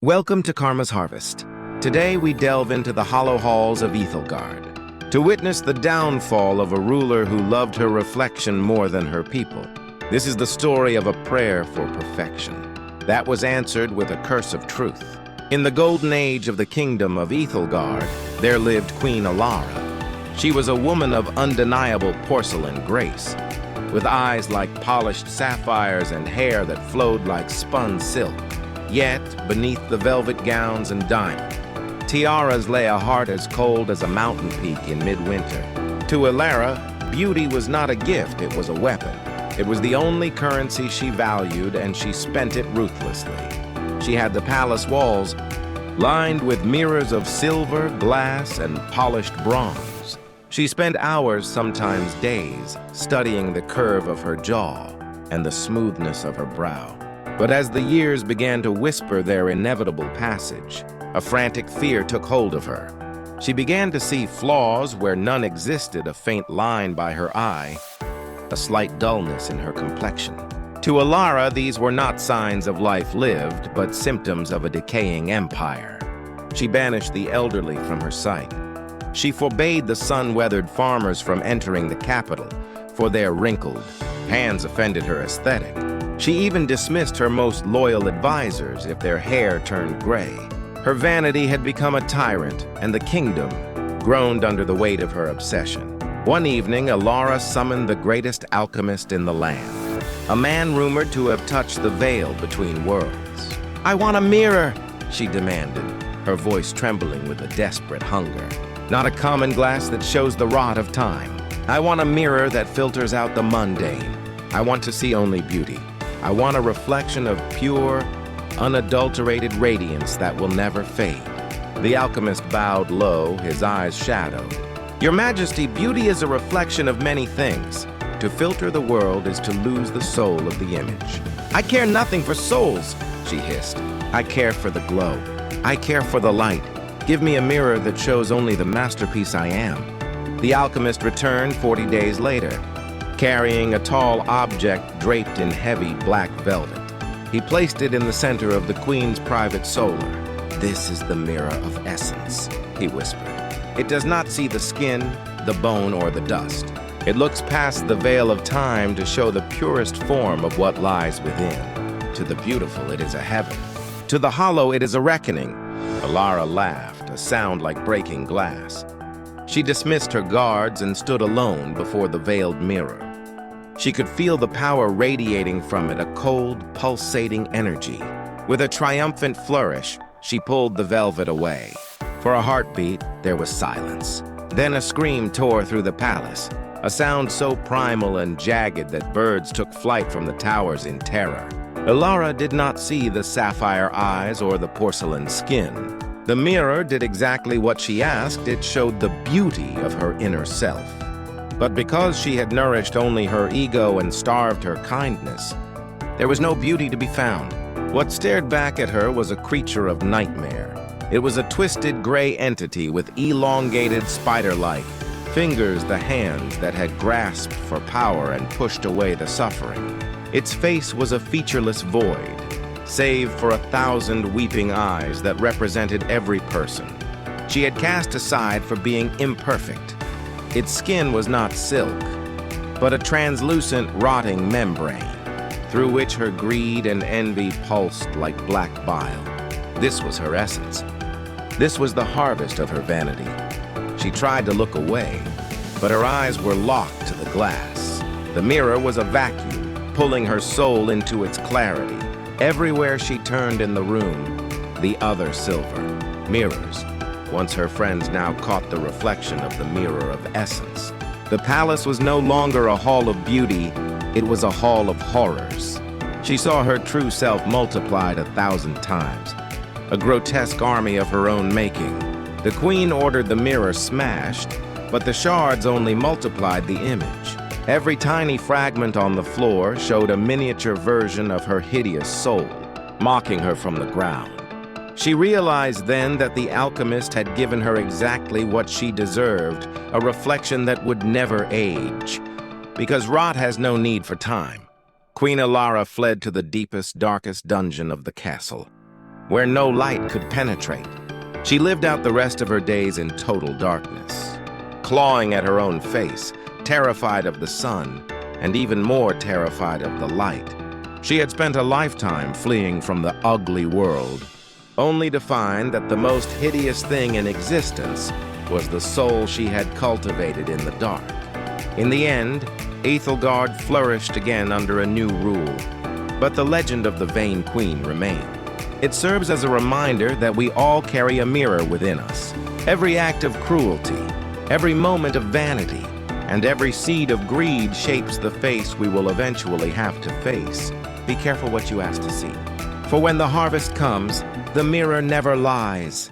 Welcome to Karma's Harvest. Today we delve into the hollow halls of Ethelgard to witness the downfall of a ruler who loved her reflection more than her people. This is the story of a prayer for perfection that was answered with a curse of truth. In the golden age of the kingdom of Ethelgard, there lived Queen Alara. She was a woman of undeniable porcelain grace, with eyes like polished sapphires and hair that flowed like spun silk. Yet, beneath the velvet gowns and diamond tiaras lay a heart as cold as a mountain peak in midwinter. To Alara, beauty was not a gift, it was a weapon. It was the only currency she valued, and she spent it ruthlessly. She had the palace walls lined with mirrors of silver, glass, and polished bronze. She spent hours, sometimes days, studying the curve of her jaw and the smoothness of her brow. But as the years began to whisper their inevitable passage, a frantic fear took hold of her. She began to see flaws where none existed, a faint line by her eye, a slight dullness in her complexion. To Alara, these were not signs of life lived, but symptoms of a decaying empire. She banished the elderly from her sight. She forbade the sun-weathered farmers from entering the capital, for their wrinkled hands offended her aesthetic. She even dismissed her most loyal advisors if their hair turned gray. Her vanity had become a tyrant, and the kingdom groaned under the weight of her obsession. One evening, Alara summoned the greatest alchemist in the land, a man rumored to have touched the veil between worlds. "I want a mirror," she demanded, her voice trembling with a desperate hunger. "Not a common glass that shows the rot of time. I want a mirror that filters out the mundane. I want to see only beauty. I want a reflection of pure, unadulterated radiance that will never fade." The alchemist bowed low, his eyes shadowed. "Your Majesty, beauty is a reflection of many things. To filter the world is to lose the soul of the image." "I care nothing for souls," she hissed. "I care for the glow. I care for the light. Give me a mirror that shows only the masterpiece I am." The alchemist returned 40 days later, carrying a tall object draped in heavy black velvet. He placed it in the center of the queen's private solar. "This is the mirror of essence," he whispered. "It does not see the skin, the bone, or the dust. It looks past the veil of time to show the purest form of what lies within. To the beautiful, it is a heaven. To the hollow, it is a reckoning." Alara laughed, a sound like breaking glass. She dismissed her guards and stood alone before the veiled mirror. She could feel the power radiating from it, a cold, pulsating energy. With a triumphant flourish, she pulled the velvet away. For a heartbeat, there was silence. Then a scream tore through the palace, a sound so primal and jagged that birds took flight from the towers in terror. Alara did not see the sapphire eyes or the porcelain skin. The mirror did exactly what she asked. It showed the beauty of her inner self. But because she had nourished only her ego and starved her kindness, there was no beauty to be found. What stared back at her was a creature of nightmare. It was a twisted gray entity with elongated spider-like fingers, the hands that had grasped for power and pushed away the suffering. Its face was a featureless void, save for 1,000 weeping eyes that represented every person she had cast aside for being imperfect. Its skin was not silk, but a translucent, rotting membrane, through which her greed and envy pulsed like black bile. This was her essence. This was the harvest of her vanity. She tried to look away, but her eyes were locked to the glass. The mirror was a vacuum, pulling her soul into its clarity. Everywhere she turned in the room, the other silver mirrors. Once her friends now caught the reflection of the mirror of essence. The palace was no longer a hall of beauty, it was a hall of horrors. She saw her true self multiplied 1,000 times, a grotesque army of her own making. The queen ordered the mirror smashed, but the shards only multiplied the image. Every tiny fragment on the floor showed a miniature version of her hideous soul, mocking her from the ground. She realized then that the alchemist had given her exactly what she deserved, a reflection that would never age. Because rot has no need for time. Queen Alara fled to the deepest, darkest dungeon of the castle. where no light could penetrate. She lived out the rest of her days in total darkness, clawing at her own face, terrified of the sun, and even more terrified of the light. She had spent a lifetime fleeing from the ugly world, only to find that the most hideous thing in existence was the soul she had cultivated in the dark. In the end, Ethelgard flourished again under a new rule, but the legend of the Vain Queen remained. It serves as a reminder that we all carry a mirror within us. Every act of cruelty, every moment of vanity, and every seed of greed shapes the face we will eventually have to face. Be careful what you ask to see. For when the harvest comes, the mirror never lies.